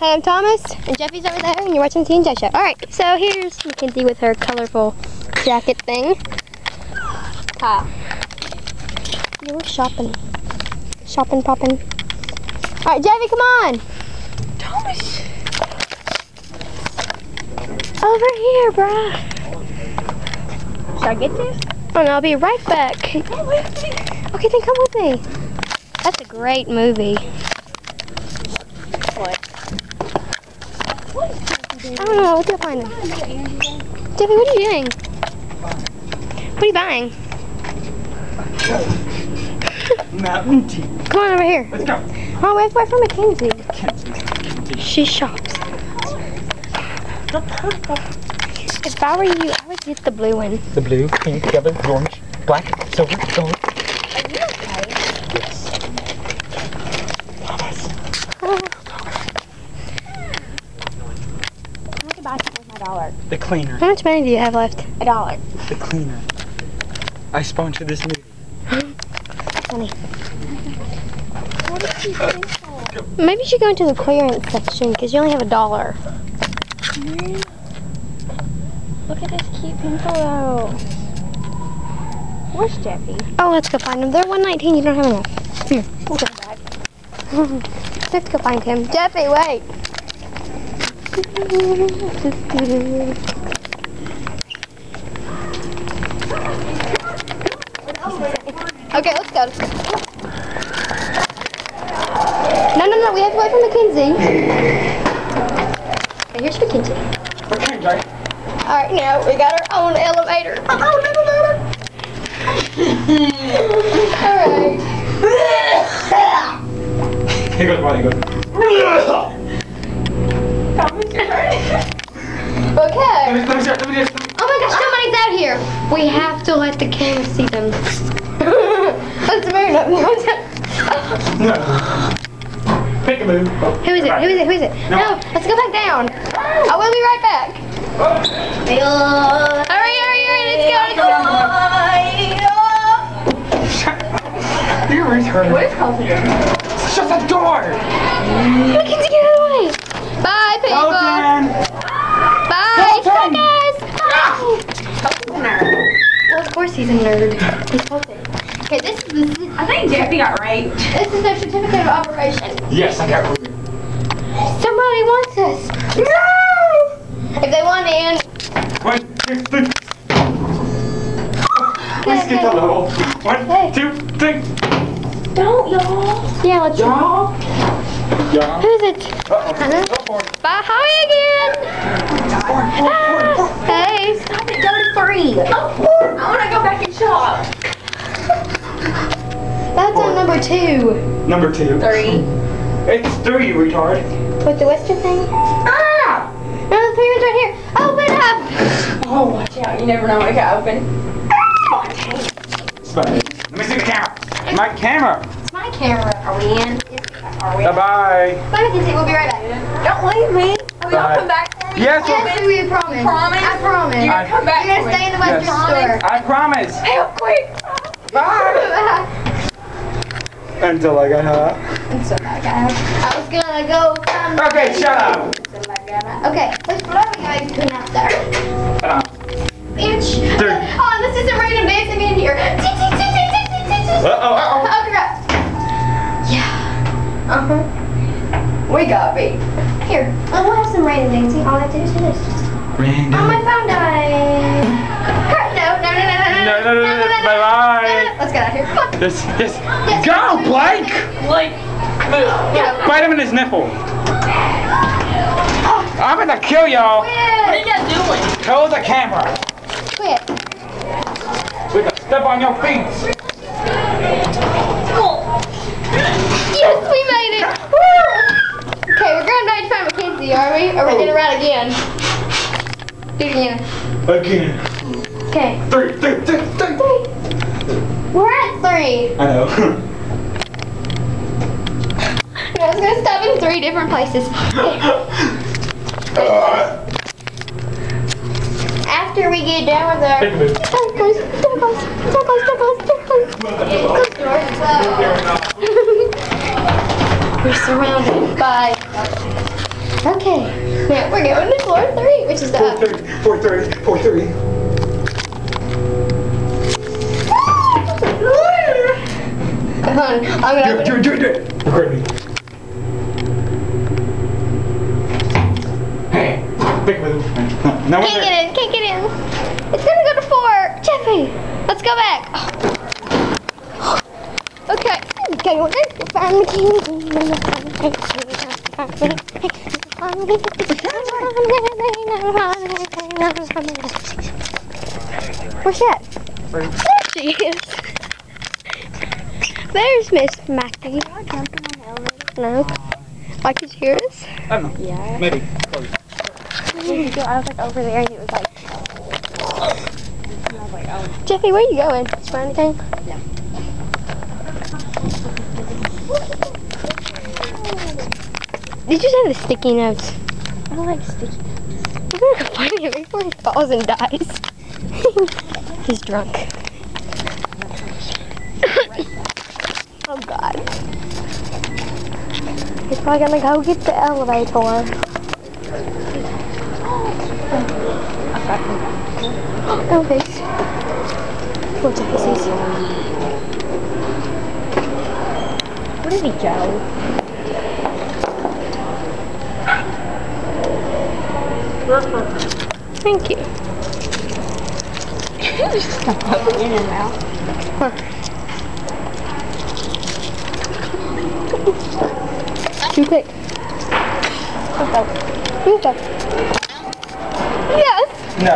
Hey, I'm Thomas, and Jeffy's over there, and you're watching the T&J Show. Alright, so here's Mackenzie with her colorful jacket thing. Hi. You were shopping. Shopping, popping. Alright, Jeffy, come on! Thomas! Over here, bruh. Should I get this? Oh no, I'll be right back. Come with me. Okay, then come with me. That's a great movie. What? I don't know, let's go find him. Jeffy, what are you doing? What are you buying? Mountain Dew. Come on over here. Let's go. Oh, we have to wait for Mackenzie. Mackenzie. She shops. The purple. If I were you, I would get the blue one. The blue, pink, yellow, orange, black, silver, gold. Are you okay? Yes. Thomas. Oh, I could buy something with my $1. The cleaner. how much money do you have left? $1. The cleaner. I sponsored this movie. Funny. What is she thinking? Maybe you should go into the clearance section because you only have $1. Look at this cute pencil though. Where's Jeffy? Oh, let's go find him. They're $1.19. You don't have enough. Here, We'll go back. let's go find him. Jeffy, wait. Okay, let's go. No, we have to wait for Mackenzie. Okay, here's Mackenzie. Okay. Alright, now we got our own elevator. Alright. Here goes Bonnie. Go. Thomas, you're right. Okay. Let me start. Oh my gosh, somebody's out here. We have to let the camera see them. That's very nice. No. Pick a move. Who is it? Who is it? Who is it? No, let's go back down. I will be right back. Hurry, let's go. You're retarded. What is causing it? Shut the door. Mackenzie, get out of the way. Bye, people. Colton. Bye. Colton. Bye, guys. Colton's a nerd. Well, of course he's a nerd. He's Colton. Okay, this is I think Jeffy got raped. their certificate of operation. Yes, I got one. Somebody wants us. No! If they want in. 1, 2, 3. Please get the level. 1, 2, 3. Don't, y'all. Yeah, let's Y'all. Y'all. Who's it? Uh-oh. Go for it. Bye, hi again. Hey. Stop it. Go to 3. Oh, I want to go back and shop. That's on number 2. Number 2. 3. It's 3, you retard. With the Western thing? Ah! No, the 3 one's right here. Open up. Oh, watch out. You never know when it can open. Spontaneous. Let me see the camera. My camera. It's my camera. Are we in? Are we? Bye-bye. Bye, Mackenzie. We'll be right back. Don't leave me. Will y'all Bye. come back for me? Yes, Yes, we promise. Promise? I promise. You're gonna come back You're for gonna stay in me. the Western Yes. store. I promise. Help, quick. Bye. Until I got her. So I was gonna go find the Okay, shut up. Okay, let's what are we going to out there? Bitch. 3. Oh, this is a random dancing in here. Uh-oh. Oh, crap. Yeah. Uh-huh. We got me. Here, we'll have some random dancing. All I have to do is this. Oh, my Random. phone died. No. No. Bye-bye. Let's get out of here. Come on. Yes. Yes. Go, Blake. Like, move. Yeah. Bite him in his nipple. I'm gonna kill y'all. What are you guys doing? Hold the camera. Quit. We can step on your feet. Yes, we made it. Woo! Okay, we're going to find Mackenzie, are we? Or we're gonna run again? Do it again. Again. Okay. 3. 3. We're at 3. I know. I was gonna stop in 3 different places. After we get done with our... Pick a move. Door close. Close the door. We're surrounded by Okay. Now we're going to floor 3, which is the 430, 430, 430. Come on, I'm gonna Do it. Record me. Hey, pick with him. Now Can't get in. It's gonna go to 4. Jeffy, let's go back. Okay. Okay, we're going to find the king. Where's that? There she is. There's Miss Mackie. No. Like, did you hear us? I don't know. Yeah. Maybe. I was like over there and it was like. And I was like, oh. Jeffy, where are you going? Find anything? No. Did you say the sticky notes? I don't like sticky. We're gonna go find him before he falls and dies. He's drunk. Oh God. He's probably gonna go get the elevator. Oh, thanks. What's up, pussies? Where did he go? Thank you. Stop putting it in your mouth. Too quick. Go. Yes. No.